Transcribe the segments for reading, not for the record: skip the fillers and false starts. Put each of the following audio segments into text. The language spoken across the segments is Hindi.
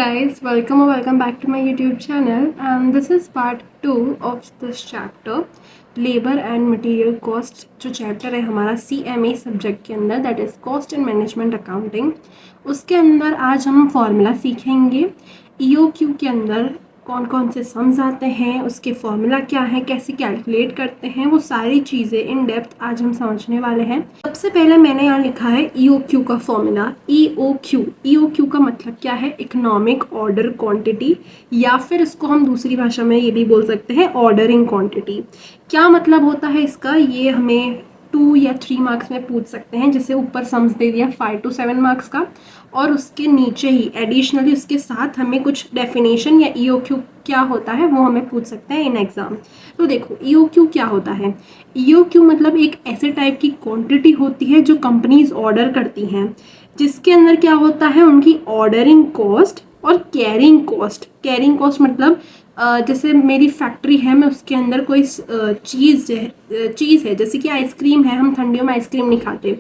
guys, welcome or welcome back to my YouTube channel, and this is part 2 of this chapter labour and material cost. जो चैप्टर है हमारा CMA सब्जेक्ट के अंदर, that is cost and management accounting. उसके अंदर आज हम फॉर्मूला सीखेंगे। EOQ के अंदर कौन कौन से सम्स आते हैं, उसके फॉर्मूला क्या है, कैसे कैलकुलेट करते हैं, वो सारी चीज़ें इन डेप्थ आज हम समझने वाले हैं। सबसे पहले मैंने यहाँ लिखा है EOQ का फॉर्मूला। EOQ का मतलब क्या है? इकोनॉमिक ऑर्डर क्वांटिटी, या फिर इसको हम दूसरी भाषा में ये भी बोल सकते हैं ऑर्डरिंग क्वांटिटी। क्या मतलब होता है इसका? ये हमें 2 या 3 मार्क्स में पूछ सकते हैं। जैसे ऊपर सम्स दे दिया 5 to 7 मार्क्स का, और उसके नीचे ही एडिशनली उसके साथ हमें कुछ डेफिनेशन या EOQ क्या होता है वो हमें पूछ सकते हैं इन एग्ज़ाम। तो देखो EOQ क्या होता है। EOQ मतलब एक ऐसे टाइप की क्वांटिटी होती है जो कंपनीज ऑर्डर करती हैं, जिसके अंदर क्या होता है, उनकी ऑर्डरिंग कॉस्ट और कैरिंग कॉस्ट। कैरिंग कॉस्ट मतलब जैसे मेरी फैक्ट्री है, मैं उसके अंदर कोई चीज़ है, जैसे कि आइसक्रीम है, हम ठंडियों में आइसक्रीम नहीं खाते,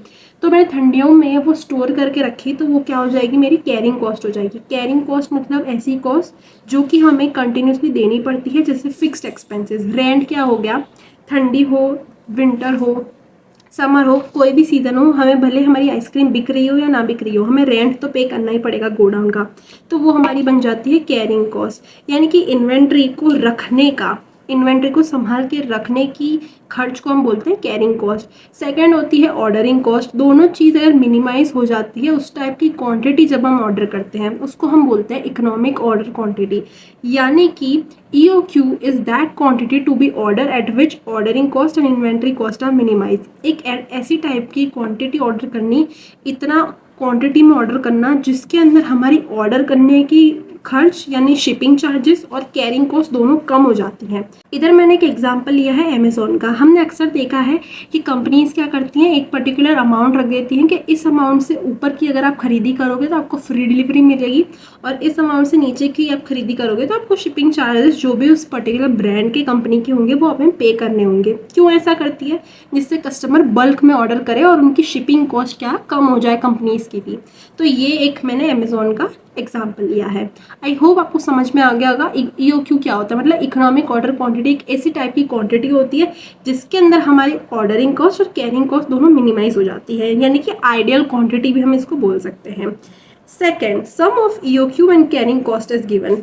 तो मैंने ठंडियों में वो स्टोर करके रखी, तो वो क्या हो जाएगी, मेरी कैरिंग कॉस्ट हो जाएगी। कैरिंग कॉस्ट मतलब ऐसी कॉस्ट जो कि हमें कंटिन्यूसली देनी पड़ती है, जैसे फिक्स्ड एक्सपेंसेस। रेंट क्या हो गया, ठंडी हो, विंटर हो, समर हो, कोई भी सीज़न हो, हमें भले हमारी आइसक्रीम बिक रही हो या ना बिक रही हो, हमें रेंट तो पे करना ही पड़ेगा गोडाउन का। तो वो हमारी बन जाती है कैरिंग कॉस्ट, यानी कि इन्वेंट्री को रखने का, इन्वेंट्री को संभाल के रखने की खर्च को हम बोलते हैं कैरिंग कॉस्ट। सेकंड होती है ऑर्डरिंग कॉस्ट। दोनों चीज़ अगर मिनिमाइज हो जाती है, उस टाइप की क्वांटिटी जब हम ऑर्डर करते हैं, उसको हम बोलते हैं इकोनॉमिक ऑर्डर क्वांटिटी। यानी कि EOQ is that quantity to be order at which ordering cost and inventory cost are minimize. एक ऐसी टाइप की क्वांटिटी ऑर्डर करनी, इतना क्वांटिटी में ऑर्डर करना जिसके अंदर हमारी ऑर्डर करने की खर्च यानी शिपिंग चार्जेस और कैरिंग कॉस्ट दोनों कम हो जाती हैं। इधर मैंने एक एग्जांपल लिया है अमेज़ॉन का। हमने अक्सर देखा है कि कंपनीज क्या करती हैं, एक पर्टिकुलर अमाउंट रख देती हैं कि इस अमाउंट से ऊपर की अगर आप खरीदी करोगे तो आपको फ्री डिलीवरी मिलेगी, और इस अमाउंट से नीचे की आप खरीदी करोगे तो आपको शिपिंग चार्जेस जो भी उस पर्टिकुलर ब्रांड के कंपनी के होंगे वो हमें पे करने होंगे। क्यों ऐसा करती है? जिससे कस्टमर बल्क में ऑर्डर करे और उनकी शिपिंग कॉस्ट क्या कम हो जाए कंपनीज की भी। तो ये एक मैंने अमेज़ॉन का एग्जाम्पल लिया है। आई होप आपको समझ में आ गया होगा EOQ क्या होता है। मतलब इकोनॉमिक ऑर्डर क्वांटिटी एक ऐसी टाइप की क्वांटिटी होती है जिसके अंदर हमारी ऑर्डरिंग कॉस्ट और कैरिंग कॉस्ट दोनों मिनिमाइज हो जाती है, यानी कि आइडियल क्वांटिटी भी हम इसको बोल सकते हैं। Second, sum of EOQ and carrying cost is given.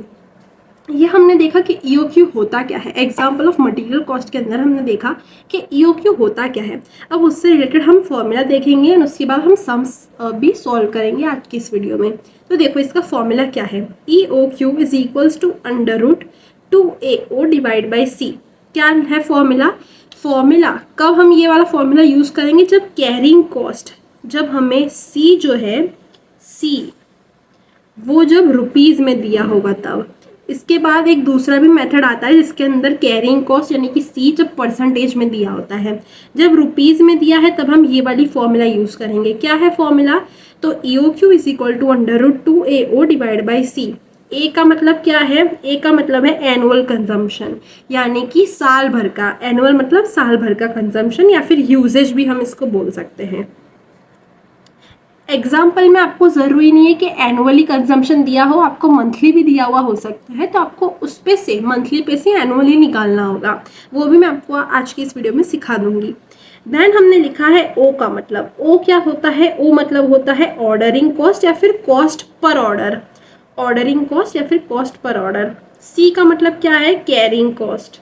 ये हमने देखा कि EOQ होता क्या है। एग्जाम्पल ऑफ मटेरियल कॉस्ट के अंदर हमने देखा कि EOQ होता क्या है। अब उससे रिलेटेड हम फॉर्मूला देखेंगे और उसके बाद हम सम्स भी सॉल्व करेंगे आज की इस वीडियो में। तो देखो इसका फॉर्मूला क्या है। EOQ is equals to √2AO divide by C। क्या है फॉर्मूला? फॉर्मूला कब हम ये वाला फॉर्मूला यूज़ करेंगे, जब कैरिंग कॉस्ट, जब हमें C जो है, C वो जब रुपीज़ में दिया होगा तब। इसके बाद एक दूसरा भी मेथड आता है जिसके अंदर कैरिंग कॉस्ट यानी कि C जब परसेंटेज में दिया होता है। जब रुपीज़ में दिया है तब हम ये वाली फॉर्मूला यूज़ करेंगे। क्या है फॉर्मूला? तो EOQ is equal to √2AO divide by C। A का मतलब क्या है? ए का मतलब है एनुअल कंजम्पशन, यानी कि साल भर का। एनुअल मतलब साल भर का कंजम्पशन, या फिर यूजेज भी हम इसको बोल सकते हैं। एग्जाम्पल में आपको ज़रूरी नहीं है कि एनुअली कंजम्पशन दिया हो, आपको मंथली भी दिया हुआ हो सकता है, तो आपको उस पे से मंथली पे से एनुअली निकालना होगा। वो भी मैं आपको आज की इस वीडियो में सिखा दूंगी। देन हमने लिखा है O का मतलब। O क्या होता है? O मतलब होता है ऑर्डरिंग कॉस्ट या फिर cost per order. Ordering cost या फिर कॉस्ट पर ऑर्डर। C का मतलब क्या है? Carrying cost.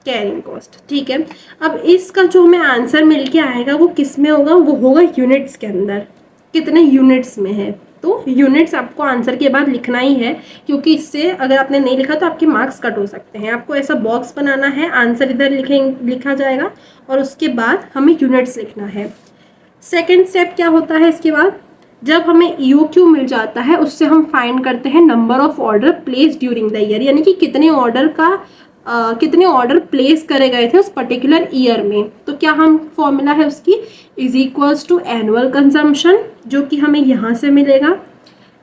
कैरिंग कॉस्ट, ठीक है। अब इसका जो हमें आंसर मिल के आएगा वो किस में होगा? वो होगा यूनिट्स के अंदर। कितने यूनिट्स में है? तो यूनिट्स आपको आंसर के बाद लिखना ही है, क्योंकि इससे अगर आपने नहीं लिखा तो आपके मार्क्स कट हो सकते हैं। आपको ऐसा बॉक्स बनाना है, आंसर इधर लिखा जाएगा और उसके बाद हमें यूनिट्स लिखना है। सेकेंड स्टेप क्या होता है इसके बाद? जब हमें EOQ मिल जाता है उससे हम फाइंड करते हैं number of order place during the year, यानी कि कितने ऑर्डर प्लेस करे गए थे उस पर्टिकुलर ईयर में। तो क्या हम फॉर्मूला है उसकी, is equals to annual consumption, जो कि हमें यहाँ से मिलेगा,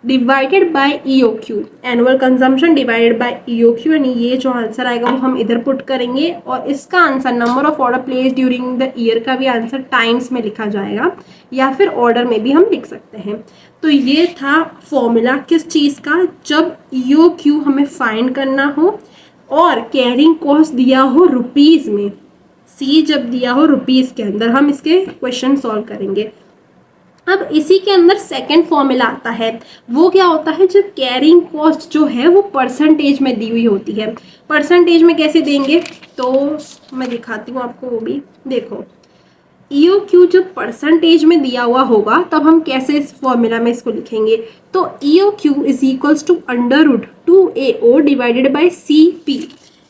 divided by EOQ। Annual consumption divided by EOQ, यानी ये जो आंसर आएगा वो हम इधर पुट करेंगे, और इसका answer number of order place during the year का भी आंसर टाइम्स में लिखा जाएगा, या फिर ऑर्डर में भी हम लिख सकते हैं। तो ये था फॉर्मूला किस चीज़ का, जब ईओ क्यू हमें फाइंड करना हो और कैरिंग कॉस्ट दिया हो रुपीज़ में, सी जब दिया हो रुपीज़ के अंदर, हम इसके क्वेश्चन सॉल्व करेंगे। अब इसी के अंदर सेकंड फॉर्मूला आता है, वो क्या होता है, जब कैरिंग कॉस्ट जो है वो परसेंटेज में दी हुई होती है। परसेंटेज में कैसे देंगे, तो मैं दिखाती हूँ आपको वो भी। देखो ईओ क्यू जब परसेंटेज में दिया हुआ होगा तब हम कैसे इस फॉर्मूला में इसको लिखेंगे, तो E O Q is equals to under root 2AO divided by CP।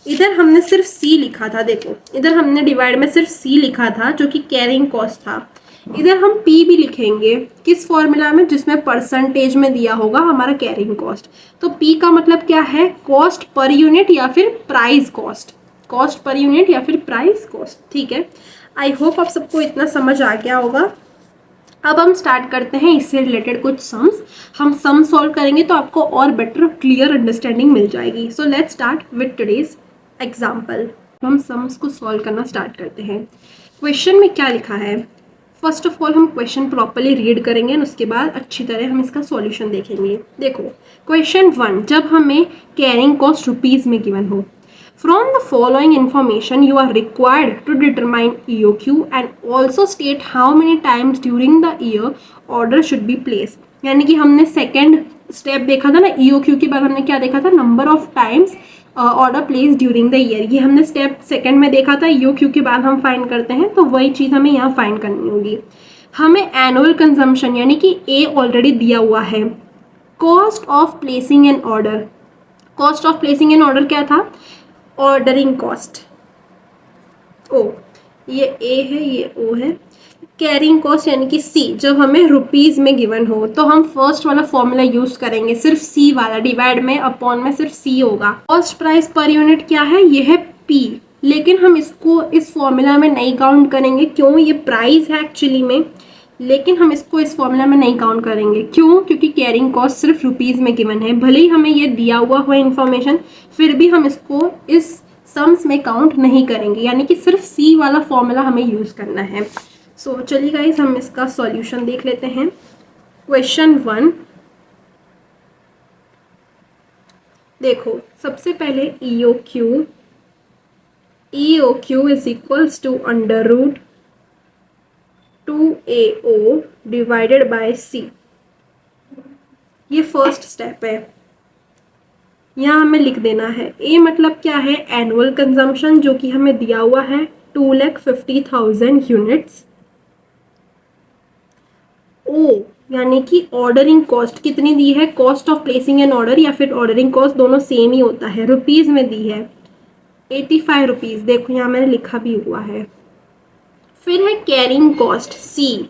इधर हमने सिर्फ C लिखा था, देखो इधर हमने डिवाइड में सिर्फ C लिखा था जो कि कैरिंग कॉस्ट था। इधर हम P भी लिखेंगे किस फॉर्मूला में, जिसमें परसेंटेज में दिया होगा हमारा कैरिंग कॉस्ट। तो P का मतलब क्या है, कॉस्ट पर यूनिट या फिर price cost, cost per unit या फिर प्राइस कॉस्ट। ठीक है, आई होप आप सबको इतना समझ आ गया होगा। अब हम स्टार्ट करते हैं इससे रिलेटेड कुछ सम्स। हम सम सॉल्व करेंगे तो आपको और बेटर क्लियर अंडरस्टैंडिंग मिल जाएगी। So let's start with today's example. हम सम्स को सॉल्व करना स्टार्ट करते हैं। क्वेश्चन में क्या लिखा है, फर्स्ट ऑफ ऑल हम क्वेश्चन प्रॉपरली रीड करेंगे और उसके बाद अच्छी तरह हम इसका सॉल्यूशन देखेंगे। देखो क्वेश्चन 1, जब हमें कैरिंग कॉस्ट रुपीज़ में गिवन हो, from the following information you are required to determine EOQ and also state how many times during the year order should be placed। यानी कि हमने सेकेंड स्टेप देखा था ना, EOQ के बाद हमने क्या देखा था, number of times order place during the year. ये हमने स्टेप सेकेंड में देखा था, EOQ के बाद हम फाइंड करते हैं, तो वही चीज़ हमें यहाँ फाइंड करनी होगी। हमें एनुअल कंजम्पशन यानी कि ए ऑलरेडी दिया हुआ है। Cost of placing an order, cost of placing an order क्या था, ऑर्डरिंग कॉस्ट, ओ ये ए है ये ओ है। कैरिंग कॉस्ट यानी कि सी, जब हमें रुपीज़ में गिवन हो तो हम फर्स्ट वाला फॉर्मूला यूज़ करेंगे, सिर्फ सी वाला, डिवाइड में अपॉन में सिर्फ सी होगा। कॉस्ट प्राइस पर यूनिट क्या है, ये है पी, लेकिन हम इसको इस फॉर्मूला में नहीं काउंट करेंगे। क्यों, ये प्राइस है एक्चुअली में, लेकिन हम इसको इस फॉर्मूला में नहीं काउंट करेंगे। क्यों, क्योंकि कैरिंग कॉस्ट सिर्फ रुपीज़ में गिवन है। भले ही हमें ये दिया हुआ हो इन्फॉर्मेशन, फिर भी हम इसको इस सम्स में काउंट नहीं करेंगे, यानी कि सिर्फ सी वाला फॉर्मूला हमें यूज़ करना है। सो चलिए गाइस हम इसका सॉल्यूशन देख लेते हैं। क्वेश्चन 1, देखो सबसे पहले EOQ, EOQ is equals to under root 2AO divided by C। ये फर्स्ट स्टेप है, यहाँ हमें लिख देना है। ए मतलब क्या है, एनुअल कंजम्पशन जो कि हमें दिया हुआ है 2,50,000 यूनिट्स। ओ यानी कि ऑर्डरिंग कॉस्ट कितनी दी है, cost of placing an order या फिर ऑर्डरिंग कॉस्ट दोनों सेम ही होता है, रुपीज़ में दी है 85 रुपीज़, देखो यहाँ मैंने लिखा भी हुआ है। फिर है कैरिंग कॉस्ट सी,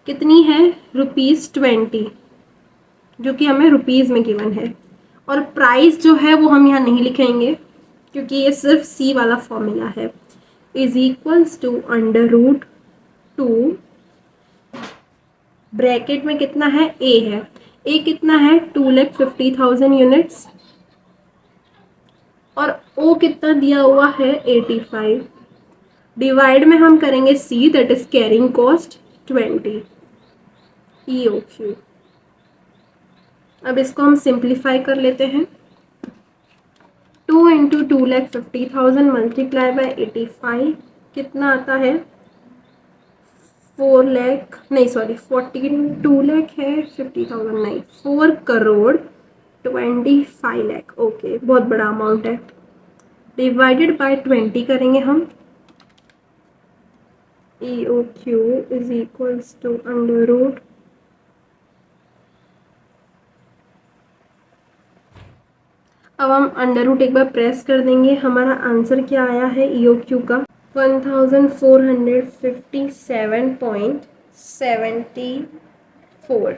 कितनी है, ₹20 जो कि हमें रुपीज़ में गिवन है। और प्राइस जो है वो हम यहाँ नहीं लिखेंगे क्योंकि ये सिर्फ सी वाला फॉर्मूला है, is equals to under root 2, bracket में कितना है, ए है, ए कितना है 2,50,000 यूनिट्स, और ओ कितना दिया हुआ है 85, डिवाइड में हम करेंगे see that is carrying cost 20 EOQ। अब इसको हम सिंप्लीफाई कर लेते हैं। 2 इंटू 2,50,000 मल्टीप्लाई बाय 85 कितना आता है, 4 लाख नहीं सॉरी 2 लाख है, 50,000 नहीं, 4 करोड़ 25 लाख। ओके, बहुत बड़ा अमाउंट है। डिवाइडेड बाय 20 करेंगे हम, EOQ is equals to under root, अब हम अंडर रूट एक बार प्रेस कर देंगे। हमारा आंसर क्या आया है EOQ का, 1457.74।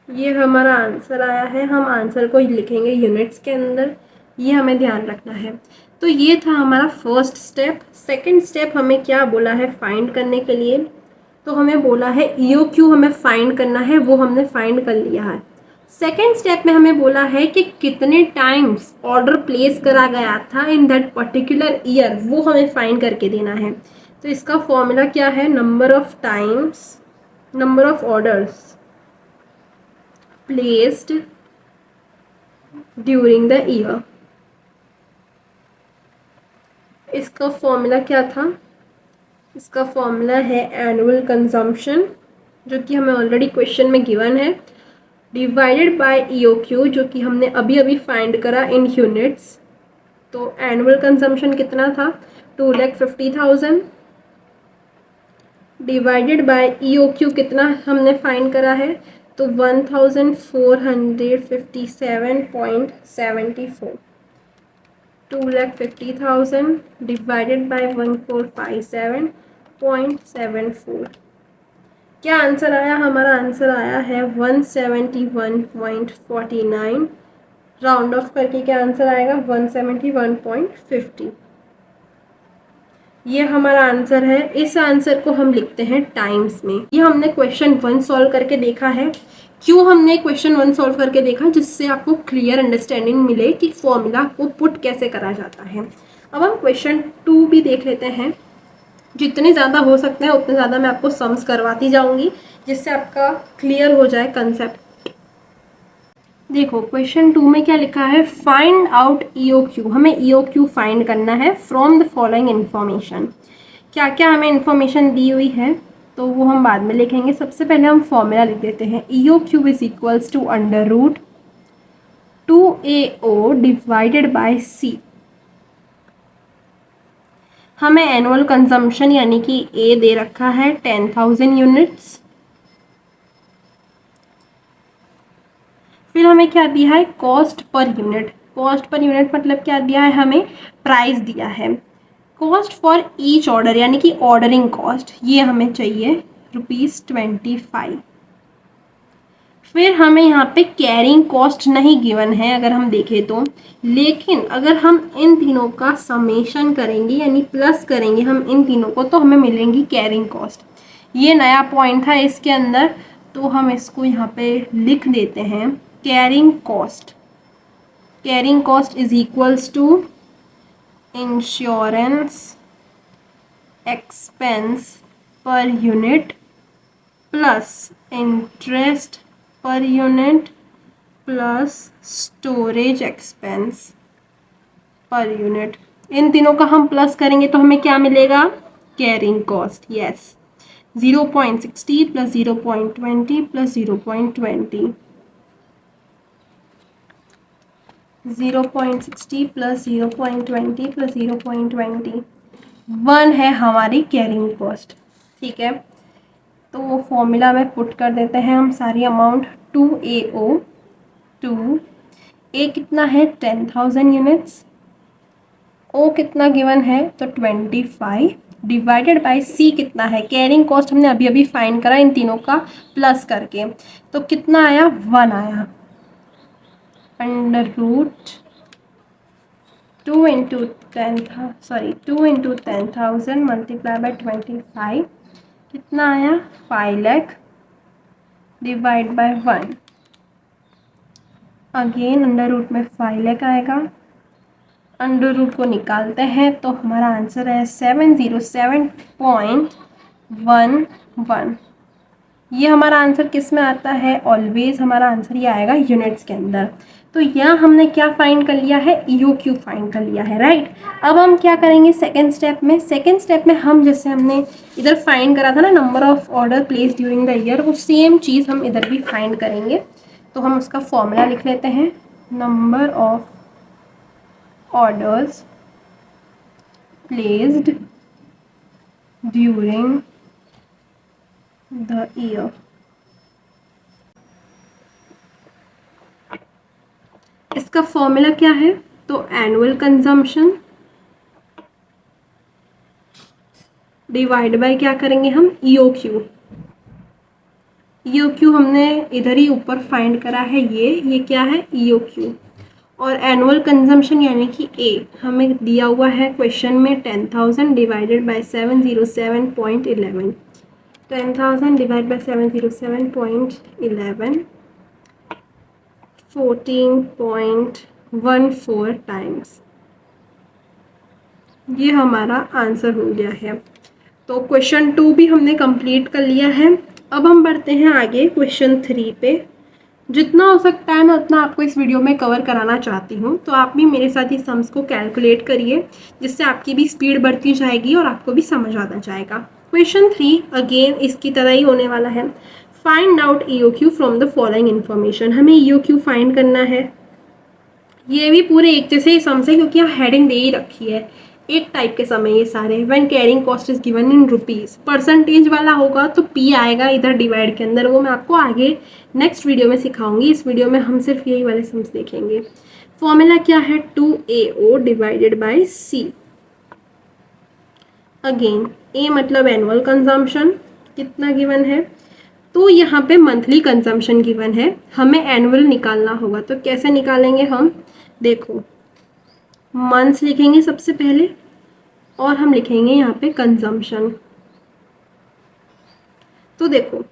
ये हमारा आंसर आया है। हम आंसर को लिखेंगे यूनिट्स के अंदर, ये हमें ध्यान रखना है। तो ये था हमारा फर्स्ट स्टेप। सेकंड स्टेप हमें क्या बोला है फाइंड करने के लिए, तो हमें बोला है EOQ हमें फाइंड करना है, वो हमने फाइंड कर लिया है। सेकेंड स्टेप में हमें बोला है कि कितने टाइम्स ऑर्डर प्लेस करा गया था इन दैट पर्टिकुलर ईयर, वो हमें फाइंड करके देना है। तो इसका फॉर्मूला क्या है, number of times, number of orders placed during the year. इसका फॉर्मूला क्या था? इसका फॉर्मूला है एनुअल कंजम्पशन, जो कि हमें ऑलरेडी क्वेश्चन में गिवन है, डिवाइडेड बाय EOQ, जो कि हमने अभी अभी फाइंड करा इन यूनिट्स। तो एनुअल कंजम्पशन कितना था? 2,50,000 डिवाइडेड बाय EOQ कितना हमने फाइंड करा है? तो 1,457.74। 2,50,000 डिवाइडेड बाय 1,457.74। क्या आंसर आया? हमारा आंसर आया है 171.49। राउंड ऑफ करके क्या आंसर आएगा? 171.50। ये हमारा आंसर है। इस आंसर को हम लिखते हैं टाइम्स में। ये हमने क्वेश्चन 1 सॉल्व करके देखा है। क्यों हमने क्वेश्चन 1 सॉल्व करके देखा? जिससे आपको क्लियर अंडरस्टैंडिंग मिले कि फॉर्मूला को पुट कैसे करा जाता है। अब हम क्वेश्चन 2 भी देख लेते हैं। जितने ज़्यादा हो सकते हैं उतने ज़्यादा मैं आपको सम्स करवाती जाऊंगी, जिससे आपका क्लियर हो जाए कंसेप्ट। देखो क्वेश्चन 2 में क्या लिखा है? Find out EOQ। हमें EOQ फाइंड करना है फ्रॉम द फॉलोइंग इन्फॉर्मेशन। क्या क्या हमें इन्फॉर्मेशन दी हुई है तो वो हम बाद में लिखेंगे। सबसे पहले हम फॉर्मूला लिख देते हैं। EOQ is equals to under root 2AO divided by C। हमें एनुअल कंजम्पशन यानी कि A दे रखा है 10,000 यूनिट्स। फिर हमें क्या दिया है? Cost per unit. Cost per unit मतलब क्या दिया है? हमें प्राइस दिया है। कॉस्ट फॉर ईच ऑर्डर यानी कि ऑर्डरिंग कॉस्ट, ये हमें चाहिए ₹25। फिर हमें यहाँ पे कैरिंग कॉस्ट नहीं गिवन है अगर हम देखें तो, लेकिन अगर हम इन तीनों का समेशन करेंगे यानी प्लस करेंगे हम इन तीनों को तो हमें मिलेंगी कैरिंग कॉस्ट। ये नया पॉइंट था इसके अंदर, तो हम इसको यहाँ पे लिख देते हैं। Carrying cost, carrying cost is equals to insurance expense per unit plus interest per unit plus storage expense per unit. इन तीनों का हम प्लस करेंगे तो हमें क्या मिलेगा? Carrying cost. Yes, 0.60 plus 0.20 plus 0.20, 0.60 plus 0.20 plus 0.20, 1 है हमारी कैरिंग कॉस्ट। ठीक है, तो वो फॉर्मूला में पुट कर देते हैं हम सारी अमाउंट। 2AO 2 A कितना है? 10,000 यूनिट्स। O कितना गिवन है? तो 25 डिवाइडेड बाय C कितना है? कैरिंग कॉस्ट हमने अभी अभी फाइंड करा इन तीनों का प्लस करके, तो कितना आया? 1 आया। Under root 2 into 10,000 multiply by 25 कितना आया? 5 lakh divide by 1। Again under root में 5 लाख आएगा। अंडर रूट को निकालते हैं तो हमारा आंसर है 707.11। ये हमारा आंसर किस में आता है? ऑलवेज हमारा आंसर ये आएगा यूनिट्स के अंदर। तो यहाँ हमने क्या फाइंड कर लिया है? EOQ फाइंड कर लिया है, राइट। अब हम क्या करेंगे सेकेंड स्टेप में? सेकेंड स्टेप में हम जैसे हमने इधर फाइंड करा था ना number of order place during the year, वो सेम चीज़ हम इधर भी फाइंड करेंगे। तो हम उसका फॉर्मूला लिख लेते हैं। Number of orders placed during the year. इसका फॉर्मूला क्या है? तो एनुअल कंजम्पशन डिवाइड बाय क्या करेंगे हम? EOQ। EOQ हमने इधर ही ऊपर फाइंड करा है। ये क्या है? EOQ। और एनुअल कंजम्पशन यानी कि A हमें दिया हुआ है क्वेश्चन में 10,000 divided by 707.11। 10,000 divide by 707.11 14.14 times. ये हमारा आंसर हो गया है। तो क्वेश्चन 2 भी हमने कंप्लीट कर लिया है। अब हम बढ़ते हैं आगे क्वेश्चन 3 पे। जितना हो सकता है मैं उतना आपको इस वीडियो में कवर कराना चाहती हूँ, तो आप भी मेरे साथ ये सम्स को कैलकुलेट करिए, जिससे आपकी भी स्पीड बढ़ती जाएगी और आपको भी समझ आता जाएगा। क्वेश्चन 3 अगेन इसकी तरह ही होने वाला है। Find out EOQ from the following information. हमें EOQ फाइंड करना है। ये भी पूरे एक जैसे ही सम्स है क्योंकि यहाँ हेडिंग दे ही रखी है, एक टाइप के सम है ये सारे। When carrying cost is given in rupees, percentage वाला होगा तो P आएगा इधर डिवाइड के अंदर, वो मैं आपको आगे नेक्स्ट वीडियो में सिखाऊंगी। इस वीडियो में हम सिर्फ यही वाले सम्स देखेंगे। फॉर्मूला क्या है, 2AO divided by C। Again A मतलब एनुअल कंजम्पशन कितना गिवन है, तो यहाँ पे मंथली कंजम्पशन गिवन है, हमें एनुअल निकालना होगा। तो कैसे निकालेंगे हम, देखो मंथ्स लिखेंगे सबसे पहले और हम लिखेंगे यहाँ पे कंजम्पशन। तो देखो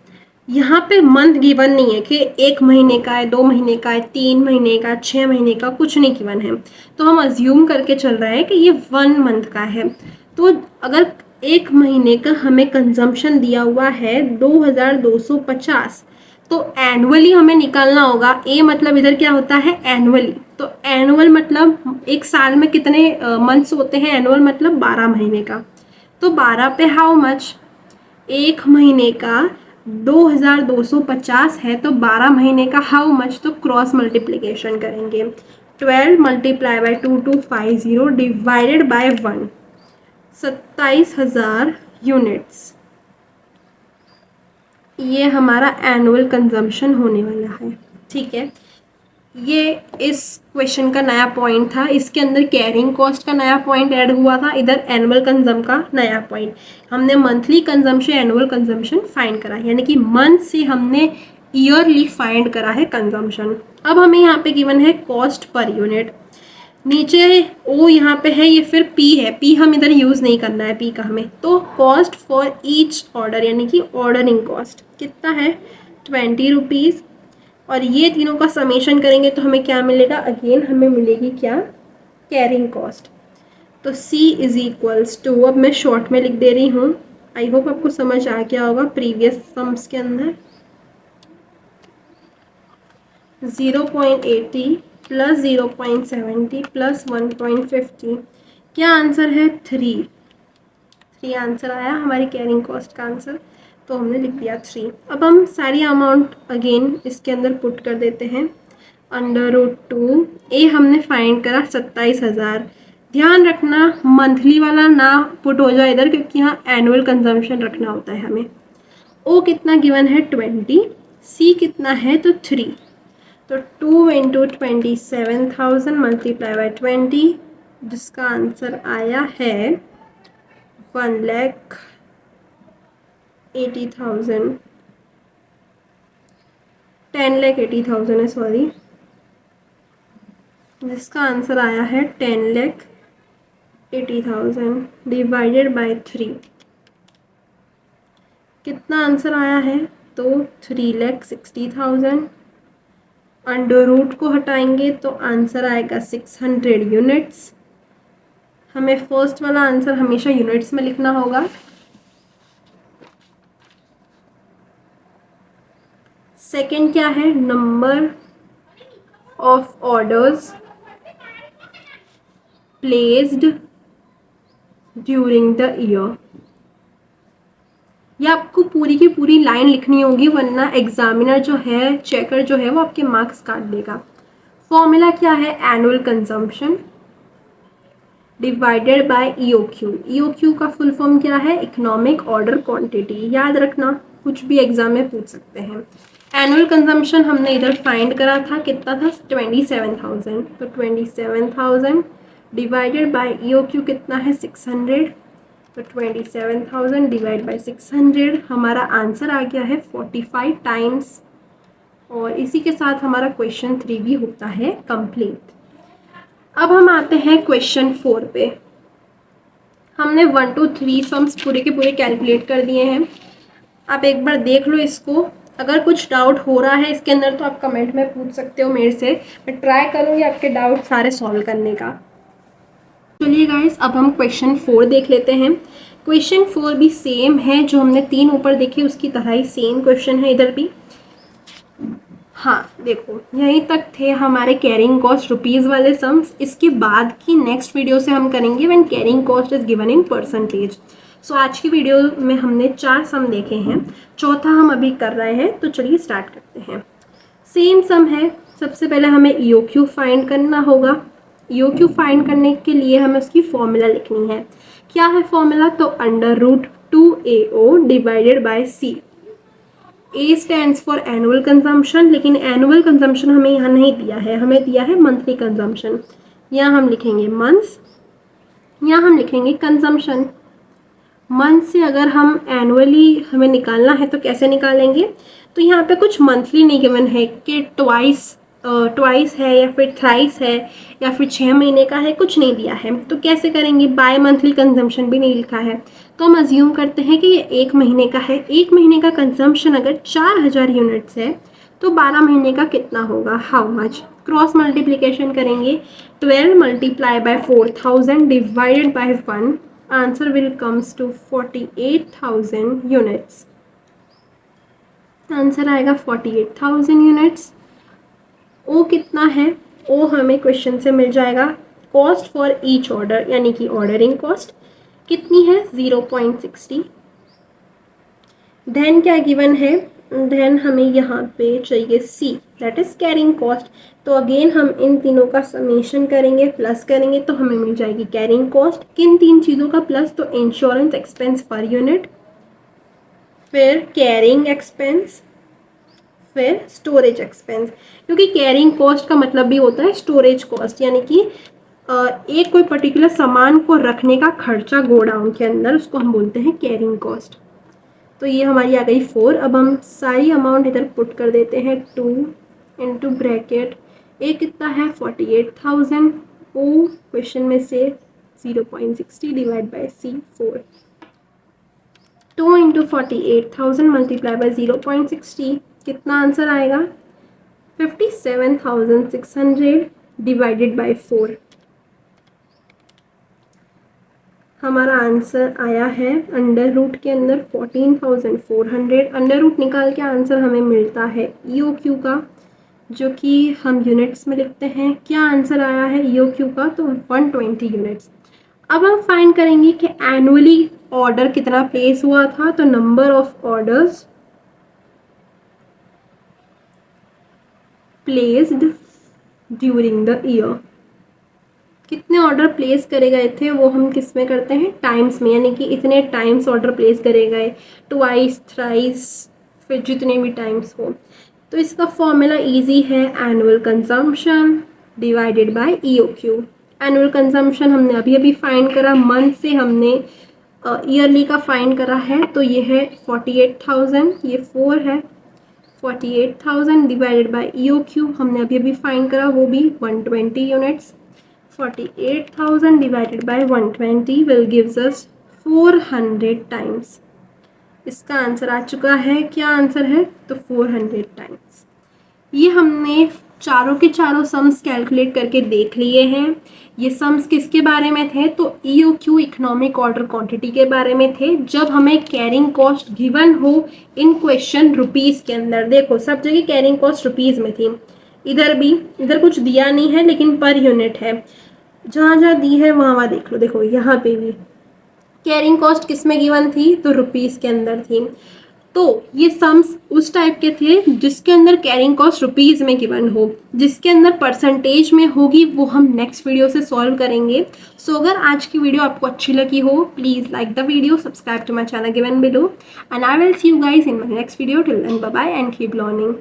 यहाँ पे मंथ गिवन नहीं है कि 1 महीने का है, 2 महीने का है, 3 महीने का, 6 महीने का, कुछ नहीं गिवन है। तो हम अज्यूम करके चल रहे हैं कि ये 1 मंथ का है। तो अगर 1 महीने का हमें कंजम्पशन दिया हुआ है 2250, तो एनुअली हमें निकालना होगा। ए मतलब इधर क्या होता है, एनुअली। तो एनुअल मतलब एक साल में कितने मंथ्स होते हैं, एनुअल मतलब 12 महीने का। तो 12 पे हाउ मच, 1 महीने का 2250 है, तो 12 महीने का हाउ मच, तो क्रॉस मल्टीप्लिकेशन करेंगे। 12 multiply by 2250 divided by 1, 27,000 units. ये हमारा एनुअल कंजम्पशन होने वाला है, ठीक है। ये इस क्वेश्चन का नया पॉइंट था, इसके अंदर कैरिंग कॉस्ट का नया पॉइंट ऐड हुआ था, इधर एनुअल कंजम का नया पॉइंट। हमने monthly consumption annual consumption find करा, यानी कि मंथ से हमने ईयरली फाइंड करा है कंजम्पशन। अब हमें यहाँ पे गिवन है कॉस्ट पर यूनिट, नीचे ओ यहाँ पे है, ये फिर P है। P हम इधर यूज़ नहीं करना है P का हमें। तो कॉस्ट फॉर ईच ऑर्डर यानी कि ऑर्डरिंग कॉस्ट कितना है, 20 रुपीज़। और ये तीनों का समेशन करेंगे तो हमें क्या मिलेगा, अगेन हमें मिलेगी क्या, कैरिंग कॉस्ट। तो C इज इक्वल्स टू, अब मैं शॉर्ट में लिख दे रही हूँ, आई होप आपको समझ आ गया होगा प्रीवियस सम्स के अंदर। 0.80 प्लस 0.70 प्लस 1.50, क्या आंसर है, 3 आंसर आया हमारी कैरिंग कॉस्ट का आंसर, तो हमने लिख दिया 3। अब हम सारी अमाउंट अगेन इसके अंदर पुट कर देते हैं। √2 ए हमने फाइंड करा 27,000। ध्यान रखना मंथली वाला ना पुट हो जाए इधर, क्योंकि यहाँ एनुअल कंजम्पशन रखना होता है हमें। ओ कितना गिवन है, 20। सी कितना है, तो 3। तो 2 इंटू 27,000 मल्टीप्लाई बाई 20, जिसका आंसर आया है 1,80,000, 10,80,000 है, सॉरी, जिसका आंसर आया है 10,80,000 डिवाइडेड बाई 3। कितना आंसर आया है, तो 3,60,000। अंडर रूट को हटाएंगे तो आंसर आएगा 600 यूनिट्स। हमें फर्स्ट वाला आंसर हमेशा यूनिट्स में लिखना होगा। सेकंड क्या है, number of orders placed during the year. ये आपको पूरी की पूरी लाइन लिखनी होगी, वरना एग्जामिनर जो है, चेकर जो है, वो आपके मार्क्स काट देगा। फॉर्मूला क्या है, annual consumption divided by EOQ। EOQ का फुल फॉर्म क्या है, इकोनॉमिक ऑर्डर क्वांटिटी। याद रखना, कुछ भी एग्जाम में पूछ सकते हैं। एनुअल कंजम्पशन हमने इधर फाइंड करा था, कितना था, 27,000। तो 27,000 डिवाइडेड बाय EOQ कितना है, 600। तो 27,000 डिवाइड बाई 600, हमारा आंसर आ गया है 45 टाइम्स। और इसी के साथ हमारा क्वेश्चन 3 भी होता है कंप्लीट। अब हम आते हैं क्वेश्चन 4 पे। हमने 1 to 3 सम्स पूरे के पूरे कैलकुलेट कर दिए हैं। आप एक बार देख लो इसको, अगर कुछ डाउट हो रहा है इसके अंदर तो आप कमेंट में पूछ सकते हो मेरे से, मैं ट्राई करूँगी आपके डाउट सारे सॉल्व करने का। चलिए गाइस, अब हम क्वेश्चन 4 देख लेते हैं। क्वेश्चन 4 भी सेम है, जो हमने 3 ऊपर देखे उसकी तरह ही सेम क्वेश्चन है इधर भी। हाँ देखो, यहीं तक थे हमारे कैरिंग कॉस्ट रुपीज़ वाले सम्स। इसके बाद की नेक्स्ट वीडियो से हम करेंगे when carrying cost is given in percentage. So आज की वीडियो में हमने 4 सम देखे हैं, चौथा हम अभी कर रहे हैं, तो चलिए स्टार्ट करते हैं। सेम सम है। सबसे पहले हमें EOQ फाइंड करना होगा। EOQ फाइंड करने के लिए हमें उसकी फॉर्मूला लिखनी है। क्या है फॉर्मूला? तो √2AO divided by C। A stands for annual consumption, लेकिन एनुअल कंजम्पशन हमें यहाँ नहीं दिया है, हमें दिया है मंथली कंजम्पशन। यहाँ हम लिखेंगे मंथ्स, यहाँ हम लिखेंगे कंजम्पशन। मंथ से अगर हम एनुअली हमें निकालना है तो कैसे निकालेंगे? तो यहाँ पे कुछ मंथली नहीं गिवन है कि ट्वाइस है या फिर थ्राइस है या फिर 6 महीने का है, कुछ नहीं दिया है। तो कैसे करेंगे? बाय मंथली कंजम्पशन भी नहीं लिखा है, तो हम अज्यूम करते हैं कि ये 1 महीने का है। 1 महीने का कंजम्पशन अगर 4000 यूनिट्स है तो 12 महीने का कितना होगा? How much? क्रॉस मल्टीप्लिकेशन करेंगे। 12 multiply by 4000 divided by 1, answer will comes to 48,000 units. Answer आएगा 48,000 यूनिट्स। ओ कितना है? ओ हमें क्वेश्चन से मिल जाएगा। कॉस्ट फॉर ईच ऑर्डर यानी कि ऑर्डरिंग कॉस्ट कितनी है? 0.60। देन क्या गिवन है? देन हमें यहाँ पे चाहिए C, that is carrying cost. तो अगेन हम इन तीनों का समेशन करेंगे, प्लस करेंगे, तो हमें मिल जाएगी कैरिंग कॉस्ट। किन 3 चीज़ों का प्लस? तो इंश्योरेंस एक्सपेंस पर यूनिट, फिर कैरिंग एक्सपेंस, फिर स्टोरेज एक्सपेंस। क्योंकि कैरिंग कॉस्ट का मतलब भी होता है स्टोरेज कॉस्ट, यानी कि एक कोई पर्टिकुलर सामान को रखने का खर्चा गोडाउन के अंदर, उसको हम बोलते हैं कैरिंग कॉस्ट। तो ये हमारी आ गई 4। अब हम सारी अमाउंट इधर पुट कर देते हैं। 2 इंटू ब्रैकेट ए कितना है? 48,000। ओ क्वेश्चन में से 0.60 divide by C 4। 2 into 48,000 multiply by 0.60, कितना आंसर आएगा? 57,600 डिवाइडेड बाय 4। हमारा आंसर आया है अंडर रूट के अंदर 14,400। अंडर रूट निकाल के आंसर हमें मिलता है EOQ का, जो कि हम यूनिट्स में लिखते हैं। क्या आंसर आया है EOQ का? तो 120 यूनिट्स। अब हम फाइंड करेंगे कि एनुअली ऑर्डर कितना प्लेस हुआ था। तो number of orders placed during the year, कितने ऑर्डर प्लेस करे गए थे वो हम किस में करते हैं? टाइम्स में, यानी कि इतने टाइम्स ऑर्डर प्लेस करे गए, ट्वाइस, थ्राइस, फिर जितने भी टाइम्स हो। तो इसका फॉर्मूला इजी है, annual consumption divided by EOQ। Annual consumption हमने अभी अभी फाइंड करा, मंथ से हमने ईयरली का फाइंड करा है, तो ये है 48,000, ये 4 है। 48,000 डिवाइडेड बाय EOQ हमने अभी अभी फाइंड करा, वो भी 120 units. 48,000 divided by 120 will gives us 400 times। इसका आंसर आ चुका है। क्या आंसर है? तो 400 टाइम्स। ये हमने चारों के चारों सम्स कैलकुलेट करके देख लिए हैं। ये सम्स किसके बारे में थे? तो EOQ इकोनॉमिक ऑर्डर क्वांटिटी के बारे में थे। जब हमें कैरिंग कॉस्ट गिवन हो इन क्वेश्चन रुपीज़ के अंदर, देखो सब जगह कैरिंग कॉस्ट रुपीज़ में थी, इधर भी, इधर कुछ दिया नहीं है लेकिन पर यूनिट है। जहाँ जहाँ दी है वहाँ वहाँ देख लो। देखो यहाँ पे भी कैरिंग कॉस्ट किस में गिवन थी? तो रुपीज़ के अंदर थी। तो ये सम्स उस टाइप के थे जिसके अंदर कैरिंग कॉस्ट रुपीज़ में गिवन हो। जिसके अंदर परसेंटेज में होगी वो हम नेक्स्ट वीडियो से सॉल्व करेंगे। सो अगर आज की वीडियो आपको अच्छी लगी हो, please like the video, subscribe to my channel given below, and I will see you guys in my next video. Till then bye bye and keep learning.